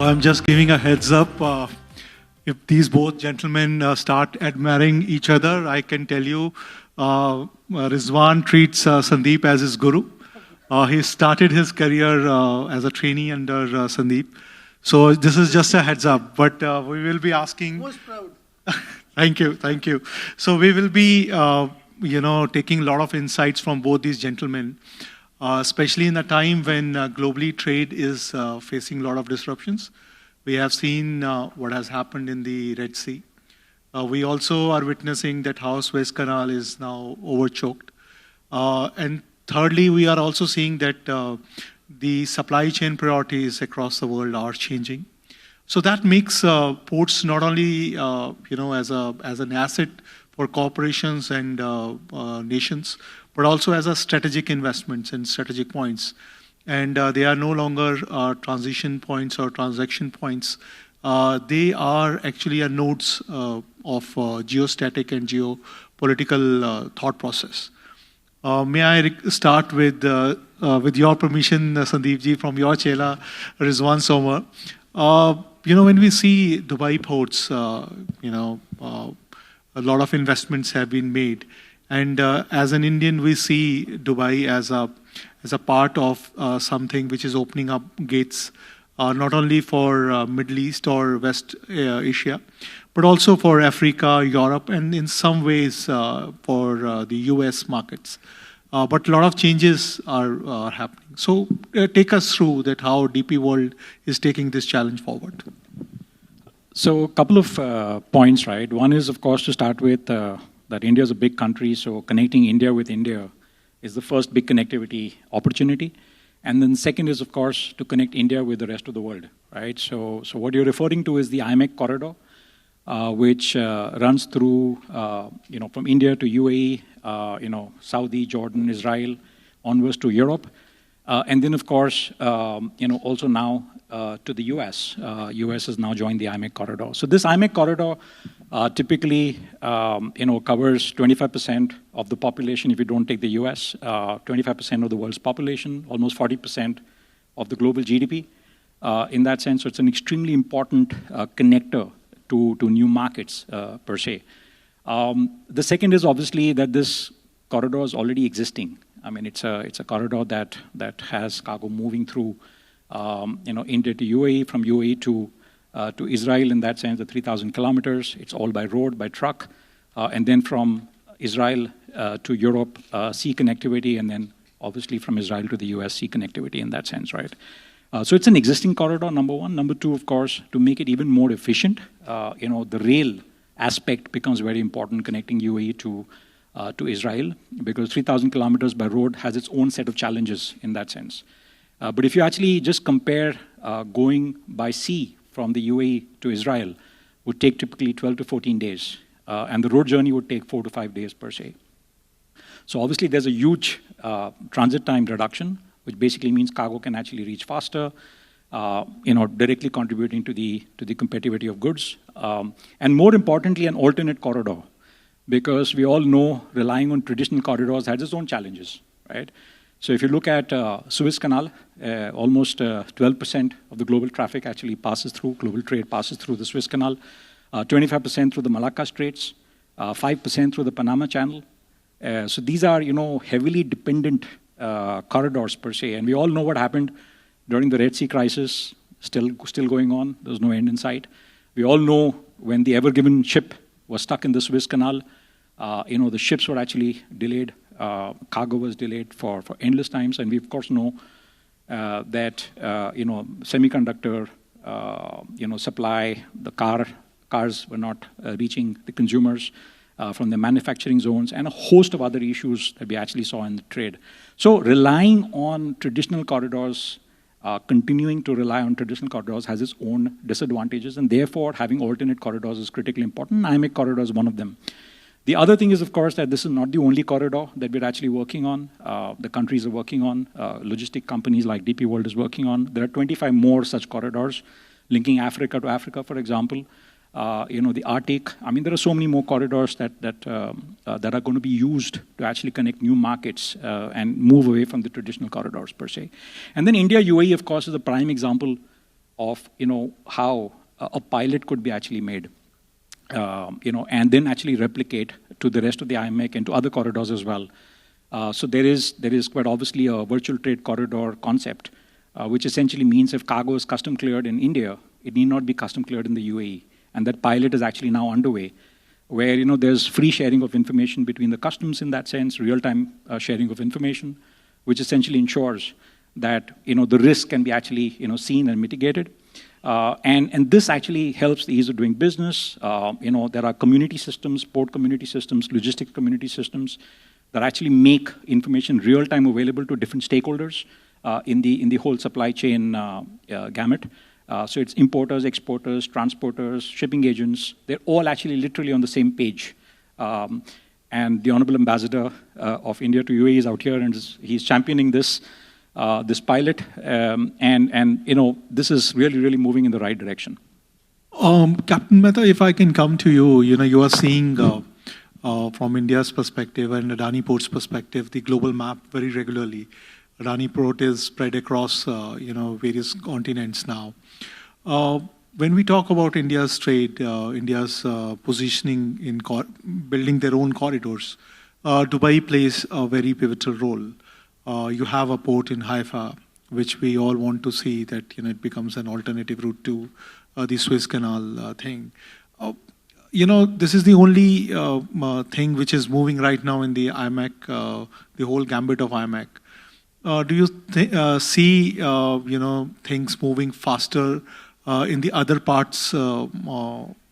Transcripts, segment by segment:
I'm just giving a heads up. If these both gentlemen start admiring each other, I can tell you, Rizwan treats Sandeep as his guru. He started his career as a trainee under Sandeep. So this is just a heads up. But we will be asking. Most proud. Thank you, thank you. So we will be, taking a lot of insights from both these gentlemen, especially in a time when globally trade is facing a lot of disruptions. We have seen what has happened in the Red Sea. We also are witnessing that how Suez Canal is now overchoked. And thirdly, we are also seeing that the supply chain priorities across the world are changing. So that makes ports not only as an asset for corporations and nations, but also as a strategic investments and strategic points. And they are no longer transition points or transaction points. They are actually nodes of geostatic and geopolitical thought process. May I start with your permission, Sandeep ji, from your chela, Rizwan Somar. When we see Dubai ports, a lot of investments have been made. And as an Indian, we see Dubai as a part of something which is opening up gates, not only for Middle East or West Asia, but also for Africa, Europe, and in some ways for the US markets. But a lot of changes are happening. So take us through that how DP World is taking this challenge forward. So a couple of points, right? One is, of course, to start with that India is a big country, so connecting India with India is the first big connectivity opportunity. And then second is, of course, to connect India with the rest of the world, right? So what you're referring to is the IMEC corridor, which runs through, from India to UAE, Saudi, Jordan, Israel, onwards to Europe. And then, of course, also now to the US. US has now joined the IMEC corridor. So this IMEC corridor typically, covers 25% of the population if you don't take the US, 25% of the world's population, almost 40% of the global GDP. In that sense, so it's an extremely important connector to new markets per se. The second is obviously that this corridor is already existing. I mean, it's a corridor that has cargo moving through, India to UAE, from UAE to Israel. In that sense, the 3,000 kilometers. It's all by road, by truck, and then from Israel to Europe, sea connectivity, and then obviously from Israel to the US, sea connectivity. In that sense, right? So it's an existing corridor. Number one. Number two, of course, to make it even more efficient, the rail aspect becomes very important, connecting UAE to Israel, because 3,000 kilometers by road has its own set of challenges in that sense. But if you actually just compare going by sea from the UAE to Israel, would take typically 12 to 14 days. And the road journey would take 4 to 5 days per se. So obviously there's a huge transit time reduction, which basically means cargo can actually reach faster, directly contributing to the competitivity of goods. And more importantly, an alternate corridor, because we all know relying on traditional corridors has its own challenges, right? So if you look at Suez Canal, almost 12% of the global traffic actually passes through, global trade passes through the Suez Canal, 25% through the Malacca Straits, 5% through the Panama Channel. So these are, heavily dependent corridors per se. And we all know what happened during the Red Sea crisis, still going on. There's no end in sight. We all know when the Ever Given ship was stuck in the Suez Canal, the ships were actually delayed. Cargo was delayed for endless times, and we of course know that semiconductor supply, the cars were not reaching the consumers from the manufacturing zones, and a host of other issues that we actually saw in the trade. So relying on traditional corridors, continuing to rely on traditional corridors has its own disadvantages, and therefore having alternate corridors is critically important. IMEC corridor is one of them. The other thing is, of course, that this is not the only corridor that we're actually working on. The countries are working on. Logistic companies like DP World is working on. There are 25 more such corridors linking Africa to Africa, for example. The Arctic. I mean, there are so many more corridors that are going to be used to actually connect new markets and move away from the traditional corridors per se. And then India-UAE, of course, is a prime example of how a pilot could be actually made, and then actually replicate to the rest of the IMEC and to other corridors as well. So there is quite obviously a virtual trade corridor concept, which essentially means if cargo is custom cleared in India, it need not be custom cleared in the UAE. And that pilot is actually now underway, where there's free sharing of information between the customs in that sense, real-time sharing of information, which essentially ensures that the risk can be actually seen and mitigated. And this actually helps the ease of doing business. There are community systems, port community systems, logistics community systems that actually make information real-time available to different stakeholders in the whole supply chain gamut. So it's importers, exporters, transporters, shipping agents. They're all actually literally on the same page. And the Honorable Ambassador of India to UAE is out here, and he's championing this pilot. And this is really moving in the right direction. Captain Mehta, if I can come to you, you are seeing from India's perspective and Adani Port's perspective, the global map very regularly. Adani Port is spread across, various continents now. When we talk about India's trade, India's positioning in building their own corridors, Dubai plays a very pivotal role. You have a port in Haifa, which we all want to see that it becomes an alternative route to the Suez Canal thing. This is the only thing which is moving right now in the IMEC, the whole gambit of IMEC. Do you see things moving faster in the other parts of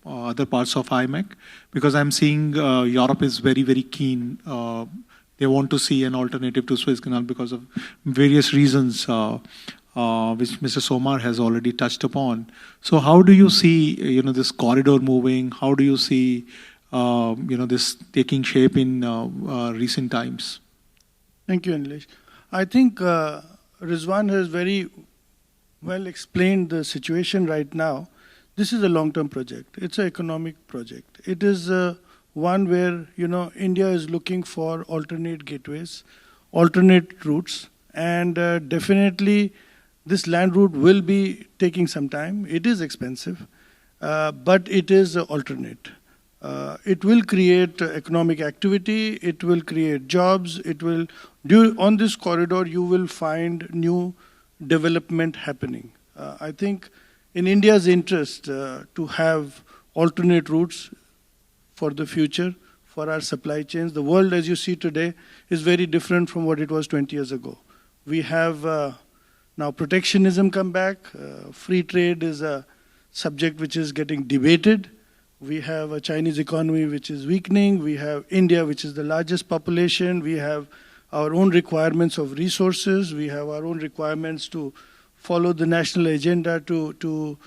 IMEC? Because I'm seeing Europe is very keen. They want to see an alternative to Suez Canal because of various reasons, which Mr. Somar has already touched upon. So how do you see this corridor moving? How do you see this taking shape in recent times? Thank you, Anilesh. I think Rizwan has very well explained the situation right now. This is a long-term project. It's an economic project. It is one where India is looking for alternate gateways, alternate routes, and definitely this land route will be taking some time. It is expensive, but it is alternate. It will create economic activity, it will create jobs, on this corridor you will find new development happening. I think in India's interest to have alternate routes for the future, for our supply chains. The world as you see today is very different from what it was 20 years ago. We have now protectionism come back, free trade is a subject which is getting debated. We have a Chinese economy which is weakening. We have India, which is the largest population. We have our own requirements of resources. We have our own requirements to follow the national agenda to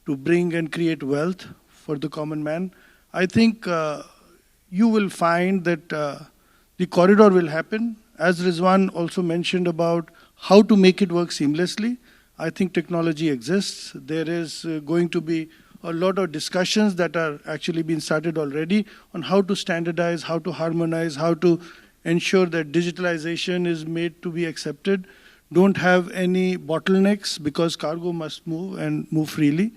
bring and create wealth for the common man. I think you will find that the corridor will happen. As Rizwan also mentioned about how to make it work seamlessly, I think technology exists. There is going to be a lot of discussions that are actually being started already on how to standardize, how to harmonize, how to ensure that digitalization is made to be accepted. Don't have any bottlenecks because cargo must move and move freely.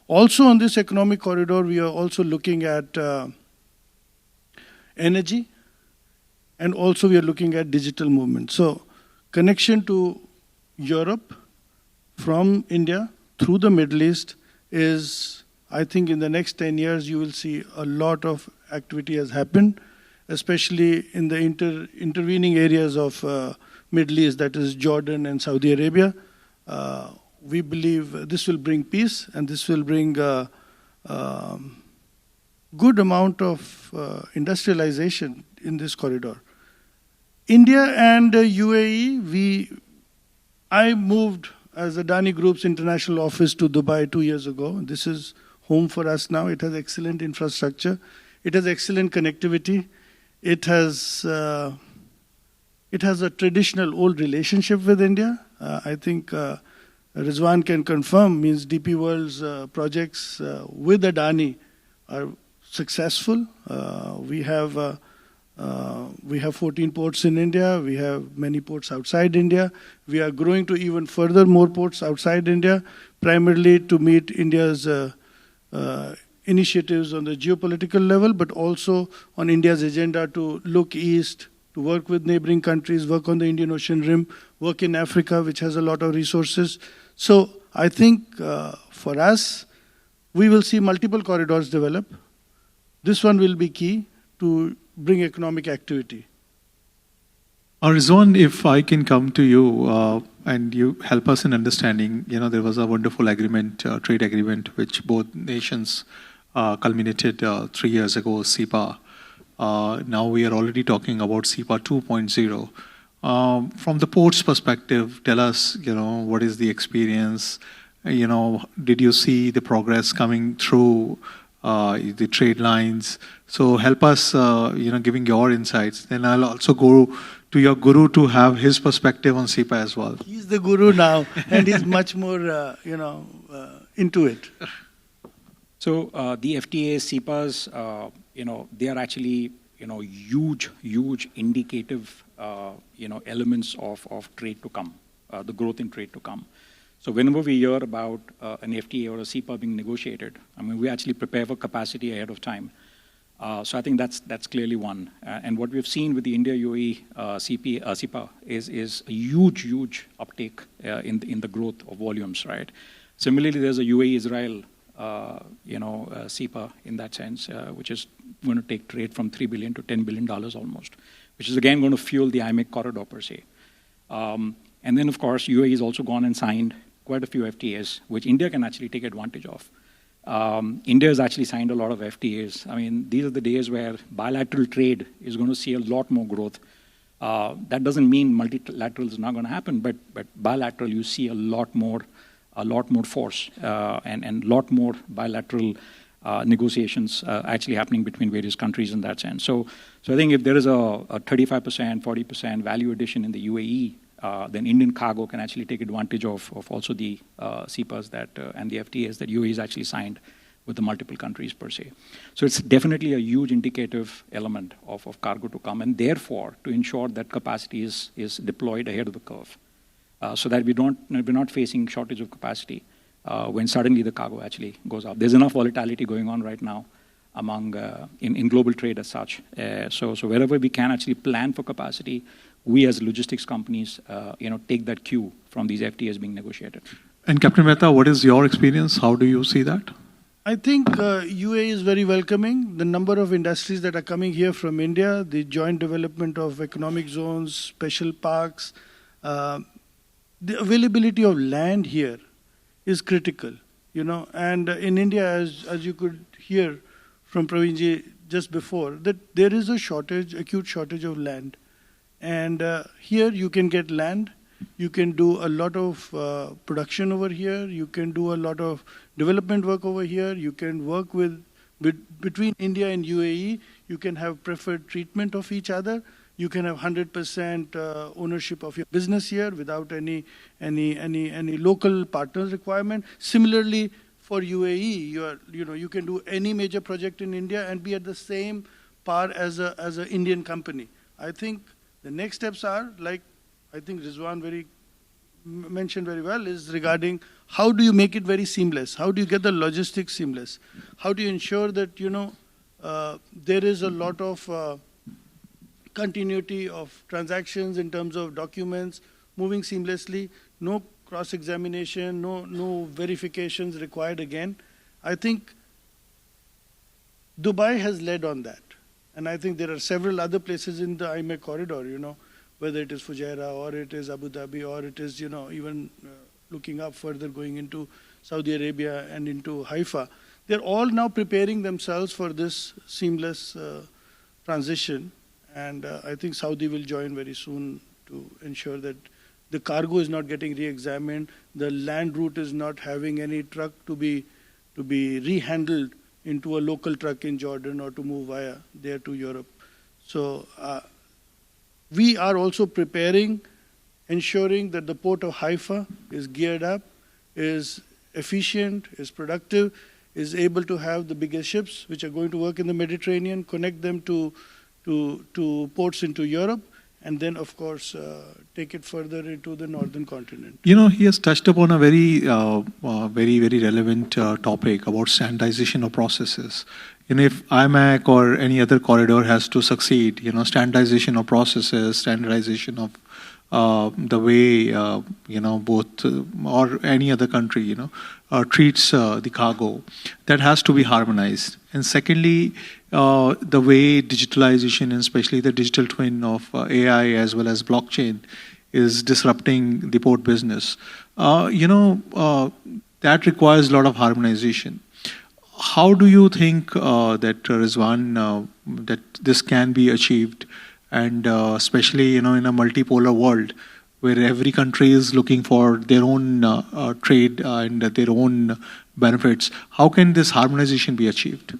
Also on this economic corridor, we are also looking at energy, and also we are looking at digital movement. So connection to Europe from India through the Middle East is, I think in the next 10 years, you will see a lot of activity has happened, especially in the intervening areas of Middle East, that is Jordan and Saudi Arabia. We believe this will bring peace and this will bring good amount of industrialization in this corridor. India and UAE, I moved as Adani Group's international office to Dubai 2 years ago. This is home for us now. It has excellent infrastructure. It has excellent connectivity. It has a traditional old relationship with India. I think Rizwan can confirm, means DP World's projects with Adani are successful. We have We have 14 ports in India. We have many ports outside India. We are growing to even further more ports outside India, primarily to meet India's initiatives on the geopolitical level, but also on India's agenda to look east, to work with neighboring countries, work on the Indian Ocean Rim, work in Africa, which has a lot of resources. So I think for us, we will see multiple corridors develop. This one will be key to bring economic activity. Rizwan, if I can come to you and you help us in understanding, there was a wonderful agreement, trade agreement, which both nations culminated 3 years ago, CEPA. Now we are already talking about CEPA 2.0. From the port's perspective, tell us, what is the experience? Did you see the progress coming through the trade lines? So help us, giving your insights. Then I'll also go to your guru to have his perspective on CEPA as well. He's the guru now, and he's much more, into it. So the FTAs, CEPAs, they are actually, huge indicative, elements of trade to come, the growth in trade to come. So whenever we hear about an FTA or a CEPA being negotiated, we actually prepare for capacity ahead of time. So I think that's clearly one. And what we've seen with the India-UAE CEPA is a huge uptake in the growth of volumes, right? Similarly, there's a UAE-Israel CEPA in that sense, which is going to take trade from $3 billion to $10 billion almost, which is again going to fuel the IMEC corridor per se. And then, of course, UAE has also gone and signed quite a few FTAs, which India can actually take advantage of. India has actually signed a lot of FTAs. These are the days where bilateral trade is going to see a lot more growth. That doesn't mean multilateral is not going to happen, but bilateral, you see a lot more force and a lot more bilateral negotiations actually happening between various countries in that sense. So I think if there is a 35%, 40% value addition in the UAE, then Indian cargo can actually take advantage of also the CEPAs and the FTAs that UAE has actually signed with the multiple countries per se. So it's definitely a huge indicative element of cargo to come, and therefore to ensure that capacity is deployed ahead of the curve, so that we're not facing shortage of capacity when suddenly the cargo actually goes up. There's enough volatility going on right now among in global trade as such. So wherever we can actually plan for capacity, we as logistics companies, take that cue from these FTAs being negotiated. And Captain Mehta, what is your experience? How do you see that? I think UAE is very welcoming. The number of industries that are coming here from India, the joint development of economic zones, special parks, the availability of land here is critical, And in India, as you could hear from Praveerji just before, that there is a acute shortage of land. And here you can get land, you can do a lot of production over here, you can do a lot of development work over here, you can work between India and UAE, you can have preferred treatment of each other, you can have 100% ownership of your business here without any local partners requirement. Similarly, for UAE, you can do any major project in India and be at the same par as an Indian company. I think the next steps are, like I think Rizwan mentioned very well, is regarding how do you make it very seamless? How do you get the logistics seamless? How do you ensure that, there is a lot of continuity of transactions in terms of documents moving seamlessly, no cross-examination, no verifications required again. I think Dubai has led on that. And I think there are several other places in the IMEC corridor, whether it is Fujairah or it is Abu Dhabi or it is, even looking up further going into Saudi Arabia and into Haifa. They're all now preparing themselves for this seamless transition. And I think Saudi will join very soon to ensure that the cargo is not getting re-examined, the land route is not having any truck to be rehandled into a local truck in Jordan or to move via there to Europe. So we are also preparing, ensuring that the port of Haifa is geared up, is efficient, is productive, is able to have the biggest ships which are going to work in the Mediterranean, connect them to to ports into Europe, and then, of course, take it further into the northern continent. You know, he has touched upon a very, very relevant topic about standardization of processes. You know, if IMEC or any other corridor has to succeed, you know, standardization of processes, standardization of the way, you know, both or any other country, you know, treats the cargo, that has to be harmonized. And secondly, the way digitalization, and especially the digital twin of AI as well as blockchain, is disrupting the port business. You know, that requires a lot of harmonization. How do you think that, Rizwan, that this can be achieved? And especially, you know, in a multipolar world where every country is looking for their own trade and their own benefits, how can this harmonization be achieved?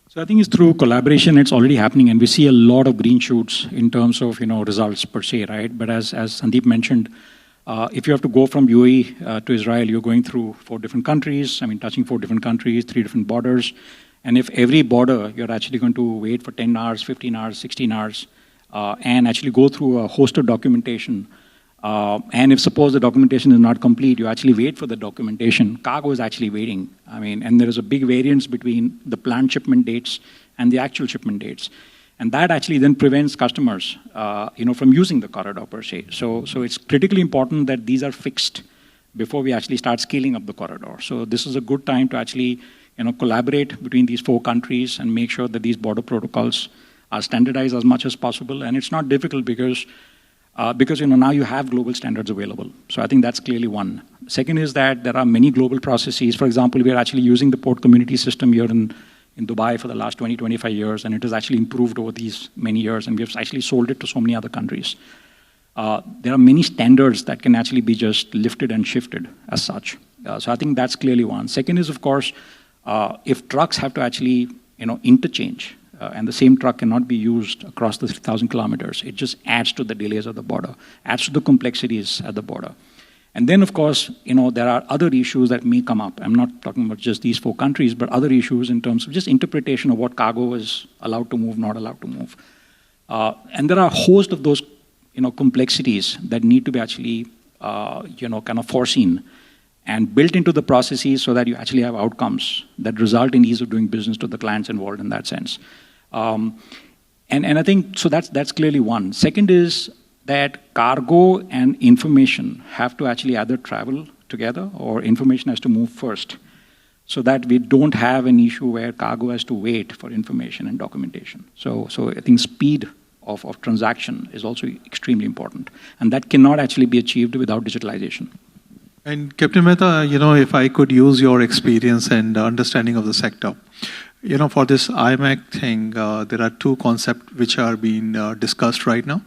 So I think it's through collaboration. It's already happening, and we see a lot of green shoots in terms of, you know, results per se, right? But as Sandeep mentioned, if you have to go from UAE to Israel, you're going through 4 different countries. I mean, touching 4 different countries, 3 different borders. And if every border you're actually going to wait for 10 hours, 15 hours, 16 hours, and actually go through a host of documentation. And if suppose the documentation is not complete, you actually wait for the documentation. Cargo is actually waiting. I mean, and there is a big variance between the planned shipment dates and the actual shipment dates. And that actually then prevents customers, you know, from using the corridor per se. So it's critically important that these are fixed before we actually start scaling up the corridor. So this is a good time to actually, you know, collaborate between these 4 countries and make sure that these border protocols are standardized as much as possible. And it's not difficult because you know, now you have global standards available. So I think that's clearly one. Second is that there are many global processes. For example, we are actually using the port community system here in Dubai for the last 20, 25 years, and it has actually improved over these many years, and we have actually sold it to so many other countries. There are many standards that can actually be just lifted and shifted as such. So I think that's clearly one. Second is, of course, if trucks have to actually, you know, interchange, and the same truck cannot be used across the 1,000 kilometers. It just adds to the delays of the border, adds to the complexities at the border. And then, of course, you know, there are other issues that may come up. I'm not talking about just these 4 countries, but other issues in terms of just interpretation of what cargo is allowed to move, not allowed to move. And there are a host of those, you know, complexities that need to be actually, you know, kind of foreseen and built into the processes so that you actually have outcomes that result in ease of doing business to the clients involved in that sense. And I think, so that's clearly one. Second is that cargo and information have to actually either travel together or information has to move first so that we don't have an issue where cargo has to wait for information and documentation. So I think speed of transaction is also extremely important. And that cannot actually be achieved without digitalization. And Captain Mehta, you know, if I could use your experience and understanding of the sector, you know, for this IMEC thing, there are 2 concepts which are being discussed right now.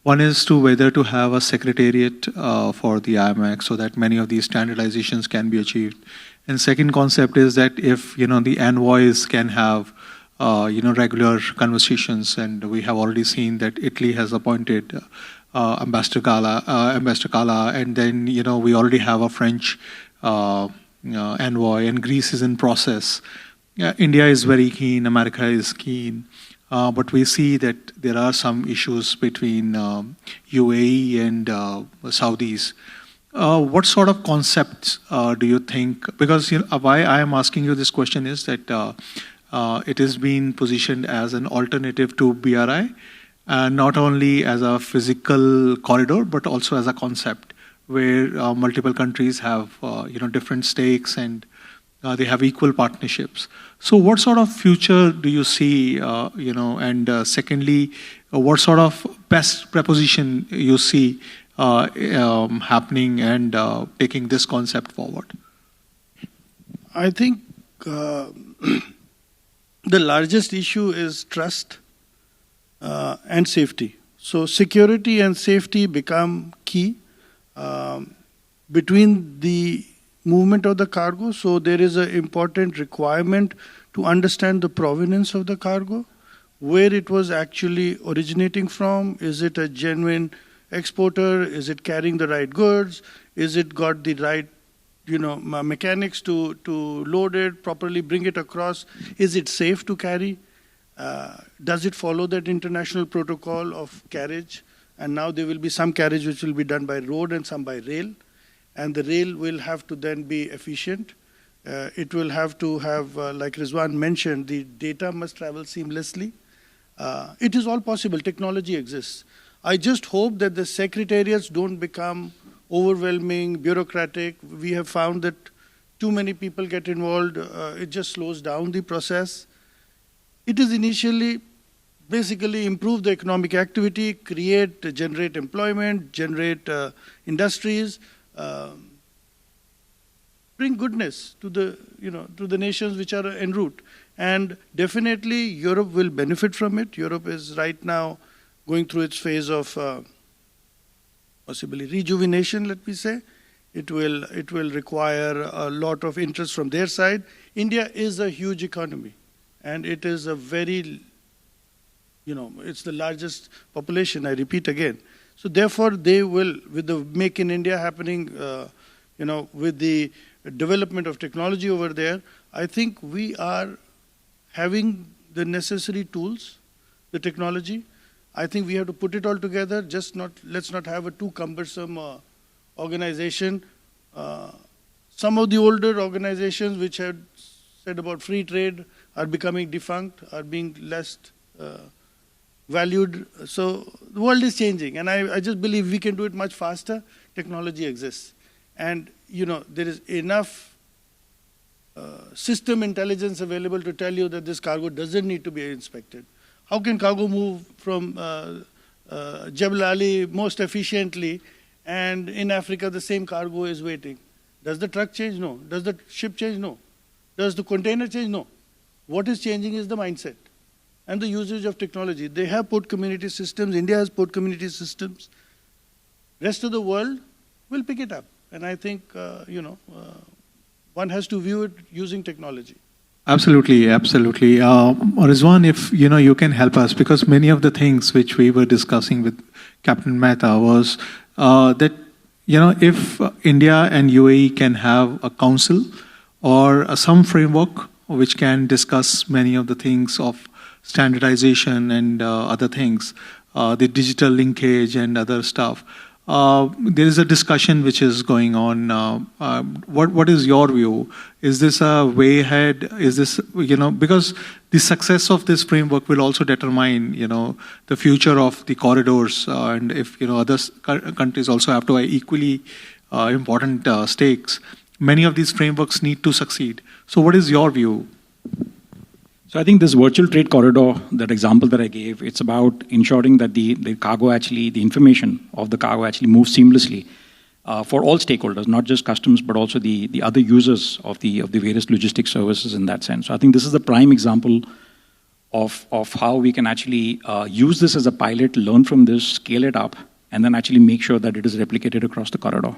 One is to whether to have a secretariat for the IMEC so that many of these standardizations can be achieved. And second concept is that if, you know, the envoys can have, you know, regular conversations, and we have already seen that Italy has appointed Ambassador Kala, and then, you know, we already have a French envoy, and Greece is in process. India is very keen, America is keen, but we see that there are some issues between UAE and Saudis. What sort of concepts do you think, because, you know, why I am asking you this question is that it is being positioned as an alternative to BRI, not only as a physical corridor, but also as a concept where multiple countries have, you know, different stakes and they have equal partnerships. So what sort of future do you see, you know, and secondly, what sort of best proposition you see happening and taking this concept forward? I think the largest issue is trust and safety. So security and safety become key between the movement of the cargo. So there is an important requirement to understand the provenance of the cargo, where it was actually originating from. Is it a genuine exporter? Is it carrying the right goods? Is it got the right, you know, mechanics to load it properly, bring it across? Is it safe to carry? Does it follow that international protocol of carriage? And now there will be some carriage which will be done by road and some by rail. And the rail will have to then be efficient. It will have to have, like Rizwan mentioned, the data must travel seamlessly. It is all possible. Technology exists. I just hope that the secretariats don't become overwhelming, bureaucratic. We have found that too many people get involved. It just slows down the process. It is initially basically improve the economic activity, generate employment, generate industries, bring goodness to the nations which are en route. And definitely Europe will benefit from it. Europe is right now going through its phase of possibly rejuvenation, let me say. It will require a lot of interest from their side. India is a huge economy, and it is a very, it's the largest population, I repeat again. So therefore, they will, with the Make in India happening, with the development of technology over there, I think we are having the necessary tools, the technology. I think we have to put it all together. Let's not have a too cumbersome organization. Some of the older organizations which had said about free trade are becoming defunct, are being less valued. So the world is changing, and I just believe we can do it much faster. Technology exists. And there is enough system intelligence available to tell you that this cargo doesn't need to be inspected. How can cargo move from Jebel Ali most efficiently, and in Africa the same cargo is waiting? Does the truck change? No. Does the ship change? No. Does the container change? No. What is changing is the mindset and the usage of technology. They have port community systems. India has port community systems. Rest of the world will pick it up. And I think, one has to view it using technology. Absolutely, absolutely. Rizwan, if you can help us, because many of the things which we were discussing with Captain Mehta was that if India and UAE can have a council or some framework which can discuss many of the things of standardization and other things, the digital linkage and other stuff. There is a discussion which is going on. What is your view? Is this a way ahead? Is this, because the success of this framework will also determine, the future of the corridors. And if, other countries also have to have equally important stakes, many of these frameworks need to succeed. So what is your view? So I think this virtual trade corridor, that example that I gave, it's about ensuring that the cargo actually, the information of the cargo actually moves seamlessly for all stakeholders, not just customs, but also the other users of the various logistics services in that sense. So I think this is the prime example of how we can actually use this as a pilot, learn from this, scale it up, and then actually make sure that it is replicated across the corridor.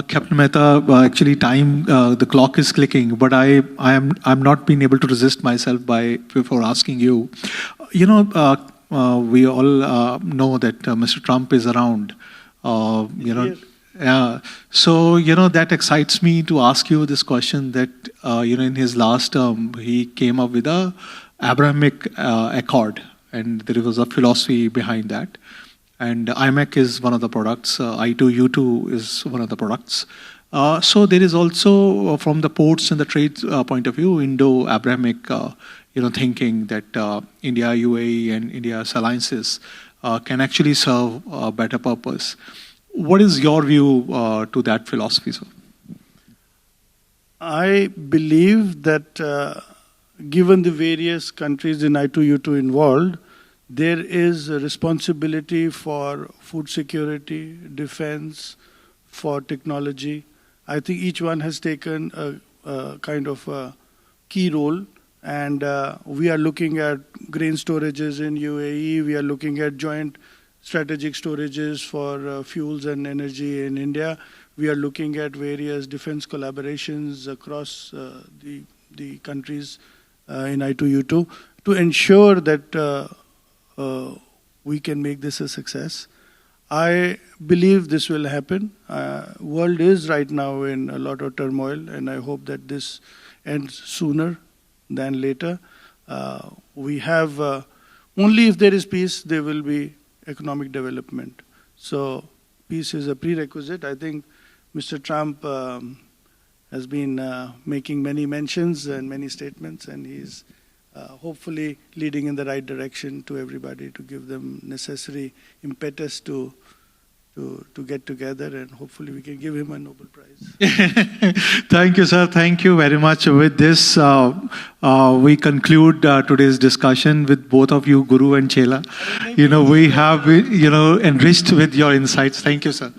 Captain Mehta, actually the clock is clicking, but I'm not being able to resist myself before asking you. We all know that Mr. Trump is around. Yeah. So that excites me to ask you this question. That in his last term he came up with a Abrahamic Accord, and there was a philosophy behind that. And IMEC is one of the products. I2U2 is one of the products. So there is also, from the ports and the trade point of view, Indo-Abrahamic, thinking that India, UAE, and India's alliances can actually serve a better purpose. What is your view to that philosophy, sir? I believe that given the various countries in I2U2 involved, there is a responsibility for food security, defense, for technology. I think each one has taken a kind of a key role, and we are looking at grain storages in UAE. We are looking at joint strategic storages for fuels and energy in India. We are looking at various defense collaborations across the countries in I2U2 to ensure that we can make this a success. I believe this will happen. World is right now in a lot of turmoil, and I hope that this ends sooner than later. We have only if there is peace, there will be economic development. So peace is a prerequisite. I think Mr. Trump has been making many mentions and many statements, and he's hopefully leading in the right direction to everybody to give them necessary impetus to get together, and hopefully we can give him a Nobel Prize. Thank you, sir. Thank you very much. With this, we conclude today's discussion with both of you, Guru and Chela. We have, enriched with your insights. Thank you, sir.